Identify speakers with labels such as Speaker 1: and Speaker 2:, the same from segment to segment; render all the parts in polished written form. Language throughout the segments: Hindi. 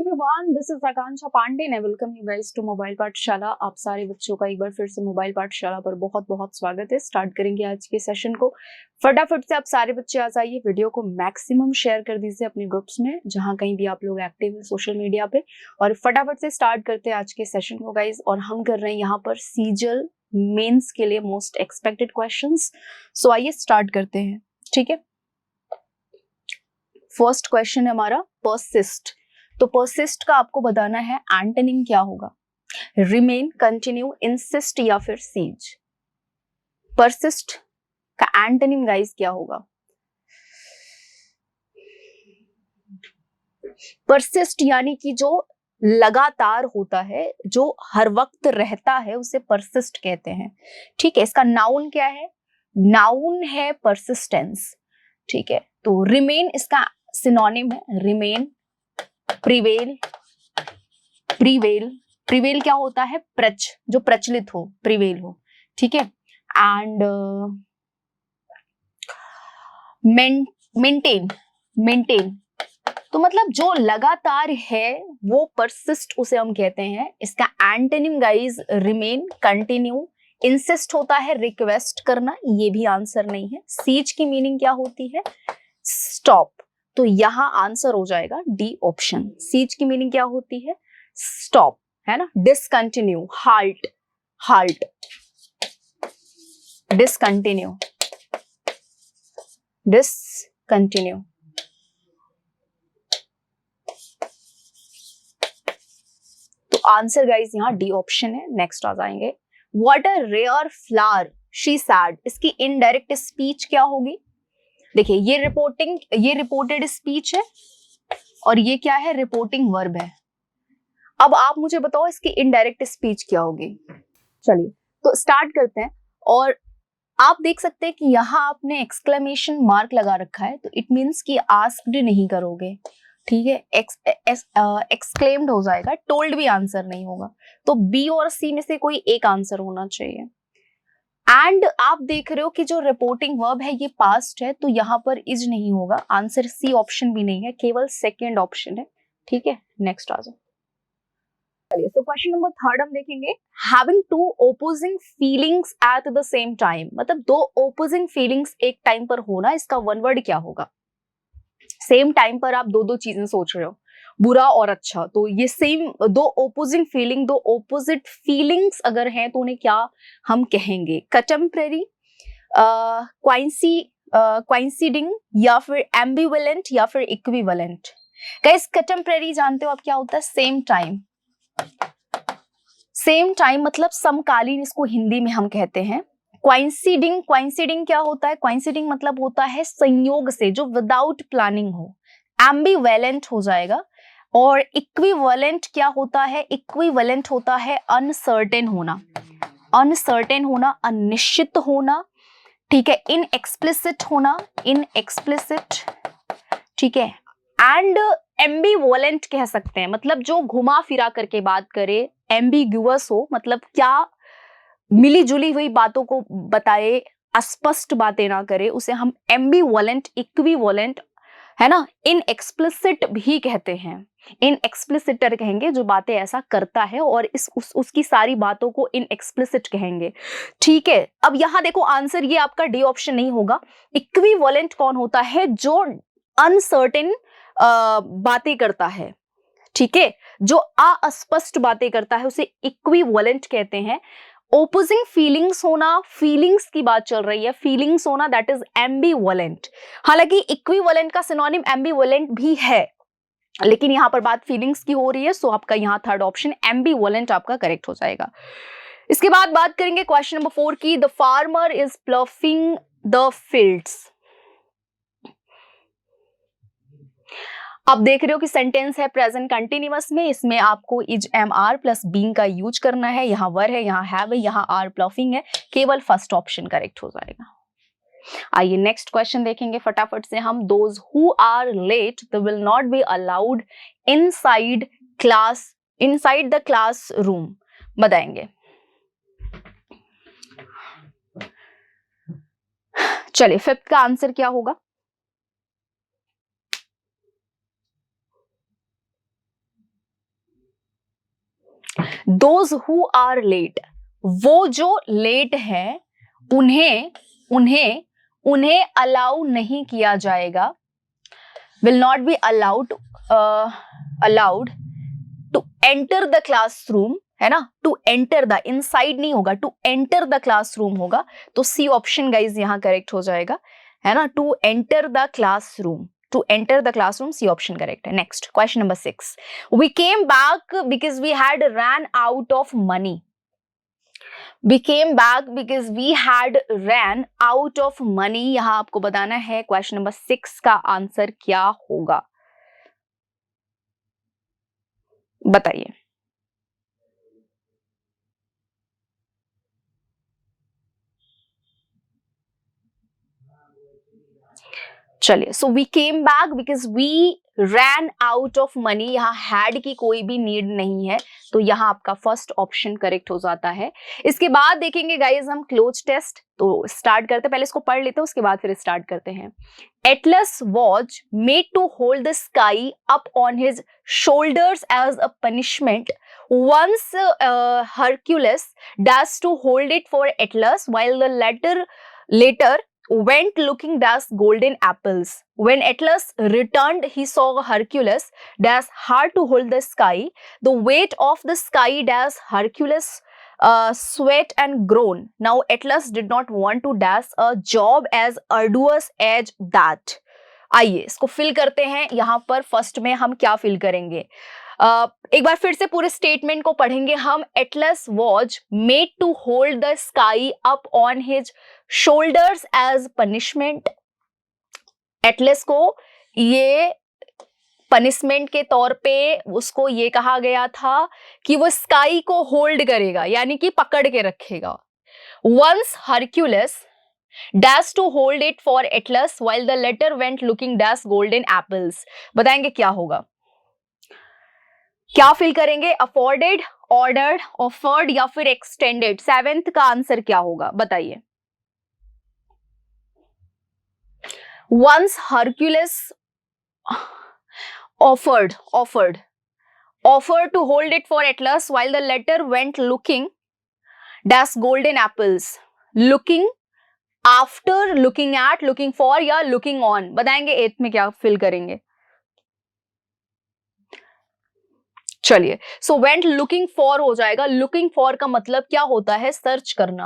Speaker 1: Everyone, this is Aakanksha Pandey and I welcome you guys to mobile Pathshala. आप सारे बच्चों का एक बार फिर से मोबाइल पाठशाला पर बहुत बहुत स्वागत है। स्टार्ट करेंगे आज के सेशन को। फटाफट से आप सारे बच्चे आ जाइए, वीडियो को मैक्सिमम शेयर कर दीजिए अपने ग्रुप्स में जहां कहीं भी आप लोग एक्टिव हैं सोशल मीडिया पे, और फटाफट से स्टार्ट करते हैं आज के सेशन को गाइस। और हम कर रहे हैं यहाँ पर सीजल मेंस के लिए मोस्ट एक्सपेक्टेड क्वेश्चंस। सो आइए स्टार्ट करते हैं, ठीक है। फर्स्ट क्वेश्चन है हमारा परसिस्ट। तो परसिस्ट का आपको बताना है एंटोनिम क्या होगा, रिमेन, कंटिन्यू, इंसिस्ट या फिर सीज। परसिस्ट का एंटोनिम गाइस क्या होगा? परसिस्ट यानी कि जो लगातार होता है, जो हर वक्त रहता है, उसे परसिस्ट कहते हैं, ठीक है। इसका नाउन क्या है? नाउन है परसिस्टेंस, ठीक है। तो रिमेन इसका सिनोनिम है, रिमेन, प्रिवेल, प्रिवेल, प्रिवेल क्या होता है? जो प्रचलित हो, प्रिवेल हो, ठीक है। एंड मेंटेन, मेंटेन तो मतलब जो लगातार है वो परसिस्ट उसे हम कहते हैं। इसका antonym guys remain, continue, insist होता है रिक्वेस्ट करना, ये भी आंसर नहीं है। सीज की मीनिंग क्या होती है? स्टॉप। तो यहां आंसर हो जाएगा डी ऑप्शन। सीज की मीनिंग क्या होती है? स्टॉप, है ना। Discontinue, halt, halt, discontinue, discontinue. तो आंसर गाइस यहाँ डी ऑप्शन है। नेक्स्ट आ जाएंगे। What a rare flower she said. इसकी इनडायरेक्ट स्पीच क्या होगी? देखिए ये रिपोर्टेड स्पीच है और ये क्या है? रिपोर्टिंग वर्ब है। अब आप मुझे बताओ इसकी इनडायरेक्ट स्पीच क्या होगी। चलिए तो स्टार्ट करते हैं। और आप देख सकते हैं कि यहाँ आपने एक्सक्लेमेशन मार्क लगा रखा है, तो इट मीन्स कि आस्क्ड नहीं करोगे, ठीक है। एक्सक्लेम्ड हो जाएगा, टोल्ड भी आंसर नहीं होगा। तो बी और सी में से कोई एक आंसर होना चाहिए। एंड आप देख रहे हो कि जो रिपोर्टिंग वर्ब है ये पास्ट है, तो यहाँ पर इज नहीं होगा। आंसर सी ऑप्शन भी नहीं है, केवल सेकेंड ऑप्शन है, ठीक है। नेक्स्ट आ जाओ। चलिए तो क्वेश्चन नंबर थर्ड हम देखेंगे। Having two opposing feelings at the same time, मतलब दो ओपोजिंग फीलिंग्स एक टाइम पर होना, इसका वन वर्ड क्या होगा? सेम टाइम पर आप दो दो चीजें सोच रहे हो, बुरा और अच्छा, तो ये सेम दो ओपोजिंग फीलिंग, दो ओपोजिट फीलिंग्स अगर हैं तो उन्हें क्या हम कहेंगे? कंटेम्परेरी, क्वाइंसिडिंग, या फिर एम्बिवेलेंट, या फिर इक्विवेलेंट। गाइस कंटेम्परेरी जानते हो आप क्या होता है? Same time. सेम टाइम मतलब समकालीन, इसको हिंदी में हम कहते हैं। क्वाइंसिडिंग, क्वाइंसिडिंग क्या होता है? क्वाइंसिडिंग मतलब होता है संयोग से, जो विदाउट प्लानिंग हो। एम्बिवेलेंट हो जाएगा। और इक्विवेलेंट क्या होता है? इक्विवेलेंट होता है अनसर्टेन होना, अनसर्टेन होना, अनिश्चित होना, ठीक है। इनएक्सप्लिसिट होना, इनएक्सप्लिसिट, ठीक है। एंड एम्बिवोलेंट कह सकते हैं, मतलब जो घुमा फिरा करके बात करे, एम्बिग्युअस हो, मतलब क्या मिली जुली हुई बातों को बताए, अस्पष्ट बातें ना करे, उसे हम एम्बिवोलेंट, इक्विवोलेंट, है ना। इनएक्सप्लिसिट भी कहते हैं, इनएक्सप्लिसिटर कहेंगे जो बातें ऐसा करता है, और उसकी सारी बातों को इनएक्सप्लिसिट कहेंगे, ठीक है। अब यहां देखो आंसर ये आपका डी ऑप्शन नहीं होगा। इक्विवोलेंट कौन होता है? जो अनसर्टेन बातें करता है, ठीक है, जो अस्पष्ट बातें करता है, उसे इक्विवेलेंट कहते हैं। ओपोजिंग फीलिंग्स होना, फीलिंग्स की बात चल रही है, फीलिंग्स होना, दैट इज एम्बिवेलेंट। हालांकि इक्विवेलेंट का सिनोनिम एम्बिवेलेंट भी है, लेकिन यहां पर बात फीलिंग्स की हो रही है, सो आपका यहां थर्ड ऑप्शन एम्बिवेलेंट आपका करेक्ट हो जाएगा। इसके बाद बात करेंगे क्वेश्चन नंबर 4 की। The farmer is ploughing the fields. आप देख रहे हो कि सेंटेंस है प्रेजेंट कंटिन्यूअस में, इसमें आपको is, am, are plus being का यूज करना है। यहाँ वर है, यहाँ हैव है, यहाँ आर प्लफिंग है, केवल फर्स्ट ऑप्शन करेक्ट हो जाएगा। आइए नेक्स्ट क्वेश्चन देखेंगे फटाफट से हम। Those who are late they will not be allowed inside class, inside the classroom, बताएंगे। चलिए फिफ्थ का आंसर क्या होगा? दोज हु आर लेट, वो जो लेट है उन्हें उन्हें उन्हें अलाउ नहीं किया जाएगा, will not be allowed to enter the classroom, है ना, टू एंटर द, इनसाइड नहीं होगा, टू एंटर द क्लासरूम होगा, तो सी ऑप्शन गाइज यहां करेक्ट हो जाएगा, है ना, to enter the classroom, to enter the classroom, C option correct है। Next question number 6, we came back because we had run out of money, we came back because we had ran out of money, यहां आपको बताना है क्वेश्चन नंबर 6 का आंसर क्या होगा, बताइए। चलिए, so we came back because we ran out of money, यहाँ हैड की कोई भी नीड नहीं है, तो यहाँ आपका फर्स्ट ऑप्शन करेक्ट हो जाता है। इसके बाद देखेंगे गाइज हम क्लोज टेस्ट, तो स्टार्ट करते हैं, पहले इसको पढ़ लेते हैं उसके बाद फिर स्टार्ट करते हैं। Atlas was made to hold the sky up on his shoulders as a punishment. Once Hercules does to hold it for Atlas, while the later went looking dash golden apples. When Atlas returned, he saw Hercules dash hard to hold the sky. The weight of the sky dash Hercules sweat and groan. Now Atlas did not want to dash a job as arduous as that. आइए इसको फिल करते हैं। यहाँ पर फर्स्ट में हम क्या फिल करेंगे, एक बार फिर से पूरे स्टेटमेंट को पढ़ेंगे हम। Atlas was made to hold the sky up on his shoulders as punishment. Atlas को ये पनिशमेंट के तौर पे उसको ये कहा गया था कि वो स्काई को होल्ड करेगा, यानी कि पकड़ के रखेगा। Once Hercules dash to hold it for Atlas while the latter went looking dash golden apples. बताएंगे क्या होगा, क्या फिल करेंगे, अफोर्डेड, ऑर्डर्ड, ऑफर्ड या फिर एक्सटेंडेड। सेवेंथ का आंसर क्या होगा बताइए। Once Hercules offered to hold it for Atlas while the latter went looking dash golden apples. Looking after, looking at, looking for या looking on। बताएंगे एथ में क्या फिल करेंगे। चलिए, सो वेंट लुकिंग फॉर हो जाएगा। लुकिंग फॉर का मतलब क्या होता है, सर्च करना।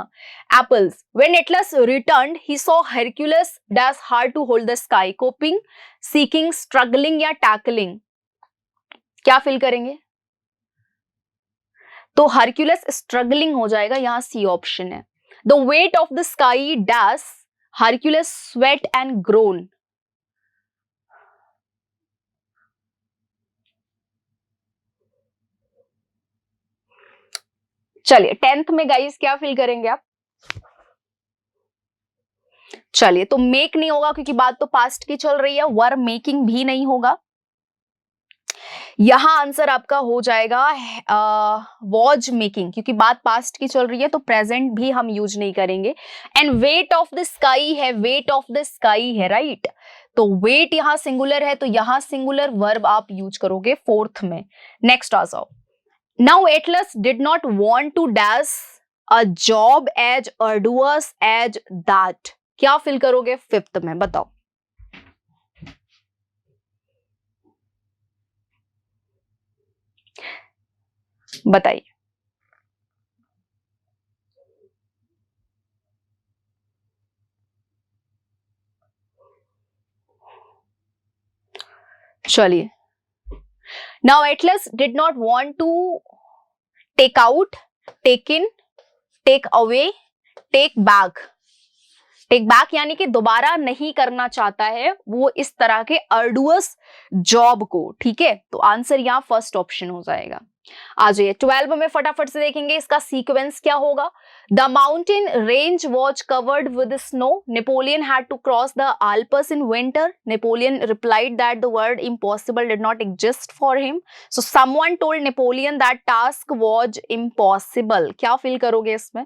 Speaker 1: Apples, when Atlas returned he saw Hercules dash hard to hold the sky. Coping, seeking, struggling या टैकलिंग, क्या फिल करेंगे, तो हरक्यूलस स्ट्रगलिंग हो जाएगा, यहां सी ऑप्शन है। The weight of the sky dash Hercules sweat and groan. चलिए, टेंथ में गाइस क्या फिल करेंगे आप। चलिए, तो मेक नहीं होगा क्योंकि बात तो पास्ट की चल रही है। वर मेकिंग भी नहीं होगा। यहां आंसर आपका हो जाएगा वॉज मेकिंग, क्योंकि बात पास्ट की चल रही है तो प्रेजेंट भी हम यूज नहीं करेंगे। And weight of the sky है, वेट ऑफ द स्काई है, राइट। तो वेट यहां सिंगुलर है, तो यहां सिंगुलर वर्ब आप यूज करोगे फोर्थ में। नेक्स्ट आ जाओ। Now Atlas did not want to dash a job as arduous as that. क्या फिल करोगे फिफ्थ में, बताओ। बताइए। चलिए, now Atlas did not want to take out, take in, take away, take back. Take back यानी कि दोबारा नहीं करना चाहता है वो इस तरह के अर्डुअस जॉब को, ठीक है। तो आंसर यहां फर्स्ट ऑप्शन हो जाएगा। आ जाइए 12 में फटाफट से देखेंगे इसका सीक्वेंस क्या होगा। The mountain range was covered with snow. Napoleon had to cross the Alps in winter. Napoleon replied that the word impossible did not exist for him. So someone told Napoleon that task was impossible. क्या फील करोगे इसमें।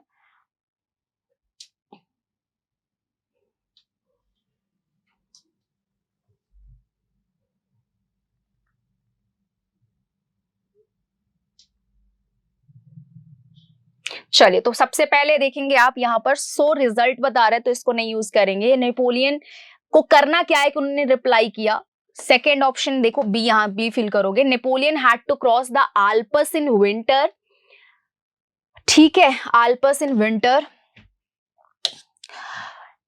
Speaker 1: चलिए, तो सबसे पहले देखेंगे आप यहाँ पर सो रिजल्ट बता रहे हैं तो इसको नहीं यूज करेंगे। नेपोलियन को करना क्या है कि उन्होंने रिप्लाई किया। सेकेंड ऑप्शन देखो बी, यहाँ बी फिल करोगे। Napoleon had to cross the Alps in winter, ठीक है, Alps in winter.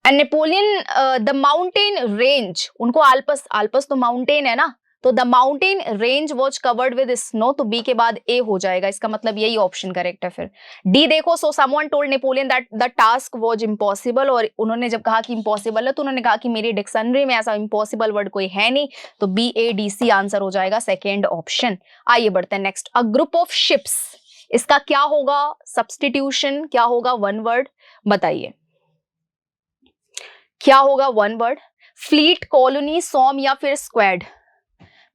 Speaker 1: And Napoleon the mountain range, उनको आल्पस, आल्पस तो माउंटेन है ना, तो the mountain range was covered with snow, तो बी के बाद ए हो जाएगा, इसका मतलब यही ऑप्शन करेक्ट है। फिर डी देखो, सो someone told Napoleon that the task was impossible, और उन्होंने जब कहा कि इम्पॉसिबल है तो उन्होंने कहा कि मेरी डिक्शनरी में ऐसा इम्पॉसिबल वर्ड कोई है नहीं, तो B A D C answer हो जाएगा सेकेंड ऑप्शन। आइए बढ़ते हैं next. A group of ships, इसका क्या होगा सब्सटीट्यूशन, क्या होगा वन वर्ड, बताइए क्या होगा वन वर्ड। फ्लीट, कॉलोनी, सॉम या फिर स्क्वाड,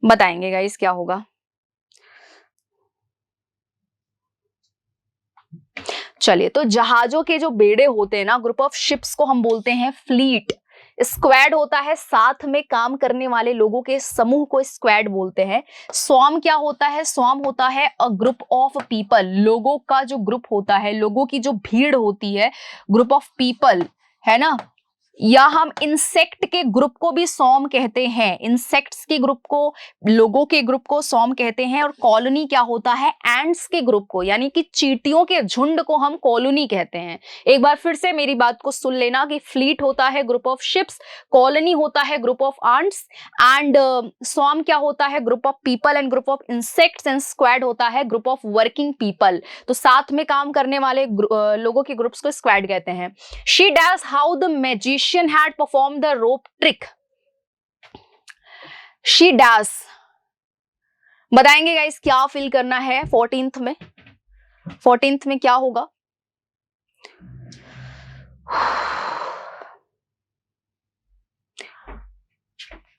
Speaker 1: बताएंगे गाइस क्या होगा। चलिए, तो जहाजों के जो बेड़े होते हैं ना, ग्रुप ऑफ शिप्स को हम बोलते हैं फ्लीट। स्क्वाड होता है साथ में काम करने वाले लोगों के समूह को स्क्वाड बोलते हैं। स्वॉर्म क्या होता है, स्वॉर्म होता है अ ग्रुप ऑफ पीपल, लोगों का जो ग्रुप होता है, लोगों की जो भीड़ होती है, ग्रुप ऑफ पीपल, है ना। या हम इंसेक्ट के ग्रुप को भी सॉम कहते हैं, इंसेक्ट्स के ग्रुप को, लोगों के ग्रुप को सॉम कहते हैं। और कॉलोनी क्या होता है, एंट्स के ग्रुप को, यानी कि चींटियों के झुंड को हम कॉलोनी कहते हैं। एक बार फिर से मेरी बात को सुन लेना कि फ्लीट होता है ग्रुप ऑफ शिप्स, कॉलोनी होता है ग्रुप ऑफ एंट्स, एंड सॉम क्या होता है group of people and group of insects, and squad होता है ग्रुप ऑफ वर्किंग पीपल। तो साथ में काम करने वाले लोगों के ग्रुप्स को स्क्वाड कहते हैं। She dash how the magician had performed the rope trick, she does, बताएंगे गाइस क्या फिल करना है 14th में, 14th में क्या होगा।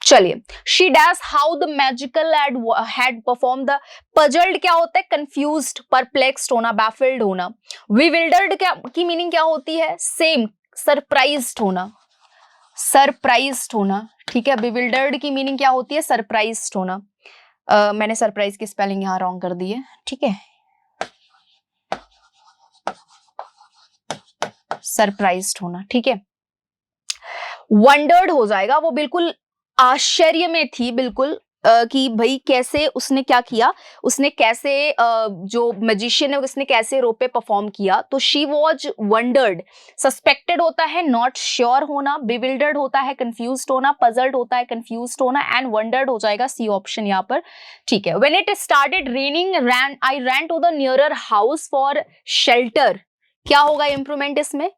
Speaker 1: चलिए, she dash how the magical had perform the, puzzled क्या होता है, कंफ्यूज्ड, परप्लेक्स्ड होना, बैफिल्ड होना। विविल्डर्ड क्या की मीनिंग क्या होती है, सेम, सरप्राइज्ड होना, सरप्राइज्ड होना, ठीक है। बिविल्डर्ड की मीनिंग क्या होती है, सरप्राइज्ड होना। मैंने सरप्राइज की स्पेलिंग यहां रॉन्ग कर दी है, ठीक है, सरप्राइज्ड होना, ठीक है। वंडर्ड हो जाएगा, वो बिल्कुल आश्चर्य में थी, बिल्कुल कि भाई कैसे उसने क्या किया, उसने कैसे जो मैजिशियन है उसने कैसे रोप पे परफॉर्म किया। तो शी वॉज वंडर्ड, सस्पेक्टेड होता है नॉट श्योर होना, बिविल्डर्ड होता है कंफ्यूज्ड होना, पजल्ड होता है कंफ्यूज्ड होना, एंड वंडर्ड हो जाएगा सी ऑप्शन यहाँ पर, ठीक है। When it started raining I ran to the nearer house for shelter, क्या होगा इंप्रूवमेंट इसमें,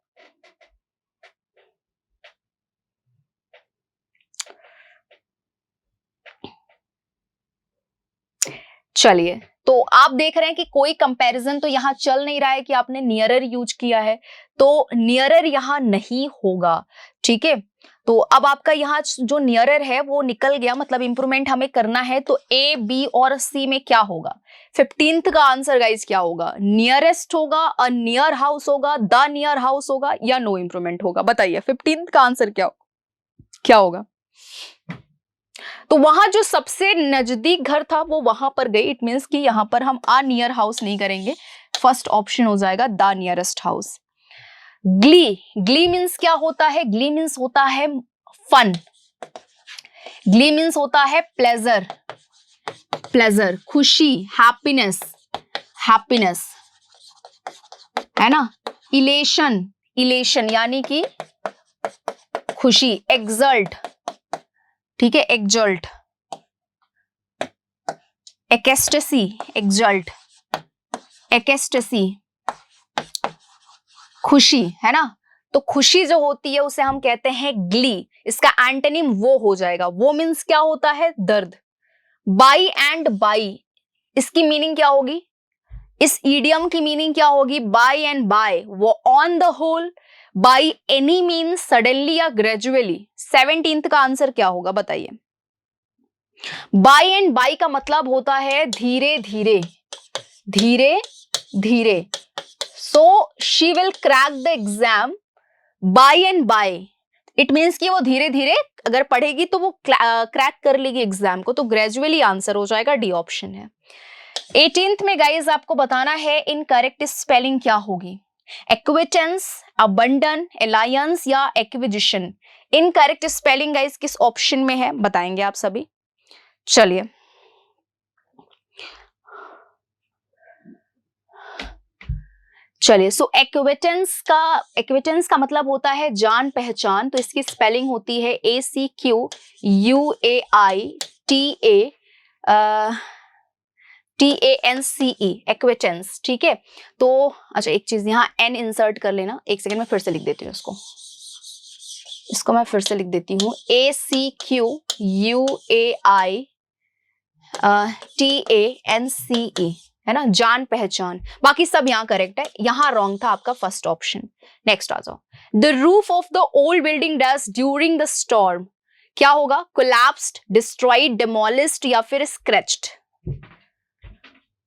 Speaker 1: चलिए। तो आप देख रहे हैं कि कोई कंपैरिजन तो यहां चल नहीं रहा है कि आपने नियरर यूज किया है, तो नियरर यहां नहीं होगा, ठीक है। तो अब आपका यहाँ जो नियरर है वो निकल गया, मतलब इंप्रूवमेंट हमें करना है। तो ए, बी और सी में क्या होगा, 15th का आंसर गाइस क्या होगा, नियरेस्ट होगा, अ नियर हाउस होगा, द नियर हाउस होगा, या नो इंप्रूवमेंट होगा, बताइए 15th का आंसर क्या होगा। तो वहां जो सबसे नजदीक घर था वो वहां पर गई, इट मींस कि यहां पर हम आ नियर हाउस नहीं करेंगे, फर्स्ट ऑप्शन हो जाएगा the nearest house. Glee, Glee means क्या होता है, ग्ली मींस होता है फन, ग्ली मींस होता है प्लेजर, प्लेजर, खुशी, हैप्पीनेस, हैप्पीनेस, है ना। इलेशन, इलेशन यानी कि खुशी, एक्सल्ट, ठीक है, एक्सल्ट, एक्सटेसी, एक्सल्ट, एक्सटेसी, खुशी, है ना। तो खुशी जो होती है उसे हम कहते हैं ग्ली, इसका एंटोनिम वो हो जाएगा, वो मीन्स क्या होता है, दर्द। बाई एंड बाई, इसकी मीनिंग क्या होगी, इस ईडियम की मीनिंग क्या होगी, बाय एंड बाय, वो on the whole, by any means suddenly या ग्रेजुअली। 17th का आंसर क्या होगा बताइए। बाय एंड बाय का मतलब होता है धीरे धीरे, धीरे धीरे। So she will crack the exam by and by, it means कि वो धीरे धीरे अगर पढ़ेगी तो वो क्रैक कर लेगी एग्जाम को, तो ग्रेजुअली आंसर हो जाएगा, डी ऑप्शन है। 18th में गाइज आपको बताना है इनकरेक्ट स्पेलिंग क्या होगी, एक्विटेंस, अबंडन, अलायंस या एक्विजिशन। इनकरेक्ट स्पेलिंग गाइज किस ऑप्शन में है बताएंगे आप सभी। चलिए सो एक्विटेंस का मतलब होता है जान पहचान, तो इसकी स्पेलिंग होती है ACQUAITANCE, एक्विटेंस। ठीक है, तो अच्छा एक चीज यहाँ एन इंसर्ट कर लेना, एक सेकंड में फिर से लिख देती हूँ इसको मैं फिर से लिख देती हूँ ACQUAITANCE, है ना, जान पहचान। बाकी सब यहाँ करेक्ट है, यहाँ रॉन्ग था आपका फर्स्ट ऑप्शन। नेक्स्ट आ जाओ। The roof of the old building dash during the storm, क्या होगा, कोलैप्स्ड, डिस्ट्रॉयड, डेमोलिश्ड या फिर स्क्रैच्ड।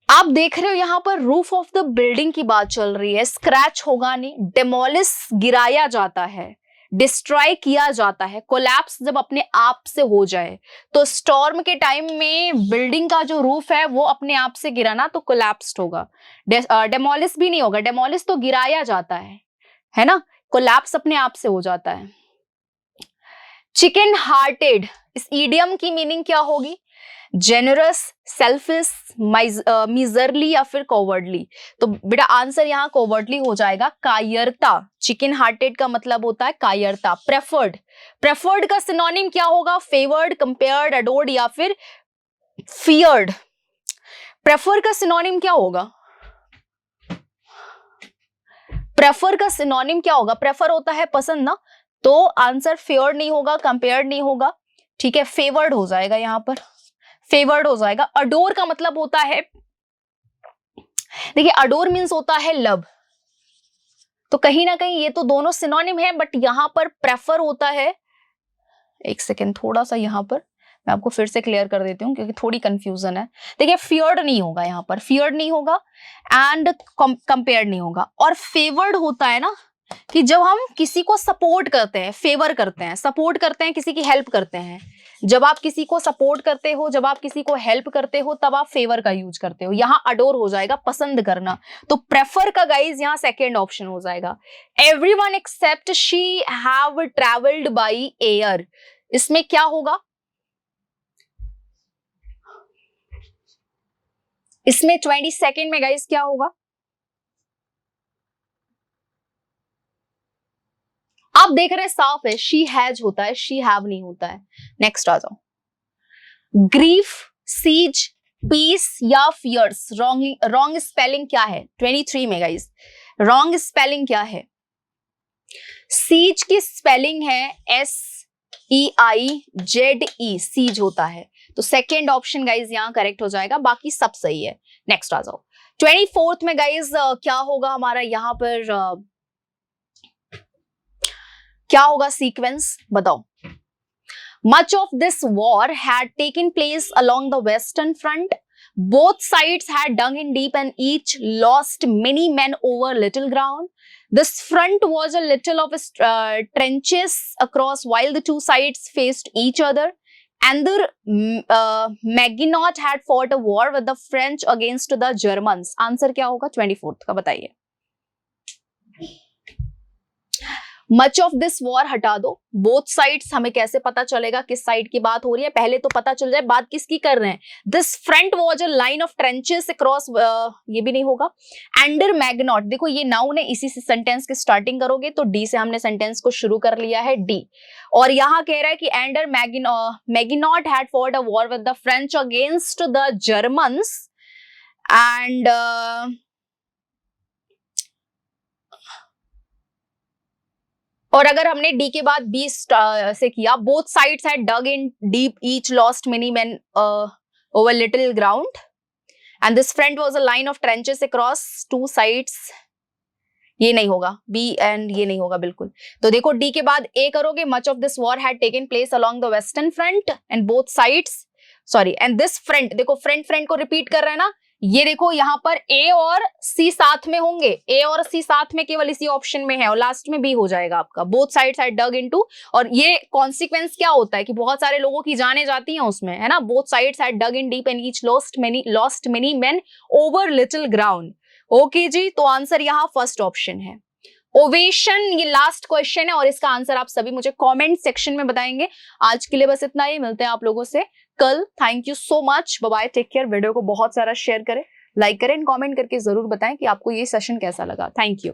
Speaker 1: आप देख रहे हो यहाँ पर रूफ ऑफ द बिल्डिंग की बात चल रही है, स्क्रैच होगा नहीं, डेमोलिश गिराया जाता है, डिस्ट्रॉय किया जाता है, कोलैप्स जब अपने आप से हो जाए। तो स्टॉर्म के टाइम में बिल्डिंग का जो रूफ है वो अपने आप से गिरा ना, तो कोलैप्स्ड होगा। डेमोलिश भी नहीं होगा, डेमोलिश तो गिराया जाता है ना, कोलैप्स अपने आप से हो जाता है। चिकन हार्टेड, इस ईडियम की मीनिंग क्या होगी, जेनरस, सेल्फिश, मिजरली या फिर कॉवर्डली। तो बेटा आंसर यहाँ कॉवर्डली हो जाएगा, कायरता। चिकन हार्टेड का मतलब होता है कायरता। प्रेफर्ड का सिनोनिम क्या होगा, फेवर्ड, कंपेयर्ड, अडोर्ड या फिर फियर्ड। प्रेफर का सिनोनिम क्या होगा, प्रेफर होता है पसंद ना, तो आंसर फेवर्ड नहीं होगा, कंपेयर्ड नहीं होगा, ठीक है, फेवर्ड हो जाएगा, यहाँ पर फेवर्ड हो जाएगा। अडोर का मतलब होता है, देखिए अडोर मीन्स होता है लव, तो कहीं ना कहीं ये तो दोनों सिनोनिम है, बट यहां पर प्रेफर होता है, एक सेकेंड थोड़ा सा यहां पर मैं आपको फिर से क्लियर कर देती हूँ क्योंकि थोड़ी कंफ्यूजन है। देखिए फियर्ड नहीं होगा, यहाँ पर फियर्ड नहीं होगा एंड कंपेयर्ड नहीं होगा। और फेवर्ड होता है ना कि जब हम किसी को सपोर्ट करते हैं, फेवर करते हैं, सपोर्ट करते हैं, किसी की हेल्प करते हैं, जब आप किसी को सपोर्ट करते हो, जब आप किसी को हेल्प करते हो, तब आप फेवर का यूज करते हो। यहां अडोर हो जाएगा पसंद करना, तो प्रेफर का गाइज यहां सेकेंड ऑप्शन हो जाएगा। Everyone except she have travelled by air, इसमें क्या होगा, इसमें 22 में गाइज क्या होगा, आप देख रहे हैं साफ है, शी हैज होता है, शी हैव नहीं होता है। नेक्स्ट आ जाओ। ग्रीफ, सीज, पीस या फियर्स, रॉन्ग स्पेलिंग क्या है 23 में गाइस, रॉन्ग स्पेलिंग क्या है, सीज की स्पेलिंग है SEIZE, सीज होता है, तो सेकेंड ऑप्शन गाइज यहाँ करेक्ट हो जाएगा, बाकी सब सही है। नेक्स्ट आ जाओ। 24 में गाइज क्या होगा हमारा, यहाँ पर क्या होगा सीक्वेंस बताओ। Much of this war had taken place along the western front, both sides had dug in deep and each lost many men over little ground. This front was a little of trenches across while the two sides faced each other. And the Maginot had fought a war with the French against the Germans. Answer क्या होगा 24th का बताइए। मच ऑफ दिस वॉर हटा दो, बोथ साइड्स, हमें कैसे पता चलेगा किस साइड की बात हो रही है, पहले तो पता चल जाए बात किसकी कर रहे हैं। This front was a line of trenches across, ये भी नहीं होगा। एंडर मैग्नॉट, देखो ये नाउन है, इसी से सेंटेंस की स्टार्टिंग करोगे, तो डी से हमने सेंटेंस को शुरू कर लिया है, डी। और यहाँ कह रहा है कि Andre Maginot had fought a war with the French against the Germans and और अगर हमने डी के बाद बी से किया, both sides had dug in deep, each lost many men over little ground and this front was a line of trenches across two sides, ये नहीं होगा, बी एंड ये नहीं होगा बिल्कुल। तो देखो डी के बाद ए करोगे, much of this war had taken place along the western front end both sides, sorry and this front, देखो फ्रंट को रिपीट कर रहा है ना, ये देखो यहाँ पर ए और सी साथ में होंगे, ए और सी साथ में केवल इसी ऑप्शन में है, और लास्ट में बी हो जाएगा आपका, both sides are dug into. और ये कॉन्सिक्वेंस क्या होता है कि बहुत सारे लोगों की जाने जाती हैं उसमें, है ना, both sides are dug in deep and each lost many men over little ground. Okay जी, तो आंसर यहाँ फर्स्ट ऑप्शन है ओवेशन। ये लास्ट क्वेश्चन है और इसका आंसर आप सभी मुझे कमेंट सेक्शन में बताएंगे। आज के लिए बस इतना ही, मिलते हैं आप लोगों से कल। Thank you so much, bye bye, take care. Video को बहुत सारा शेयर करें, लाइक करें, कमेंट करके जरूर बताएं कि आपको ये सेशन कैसा लगा। Thank you.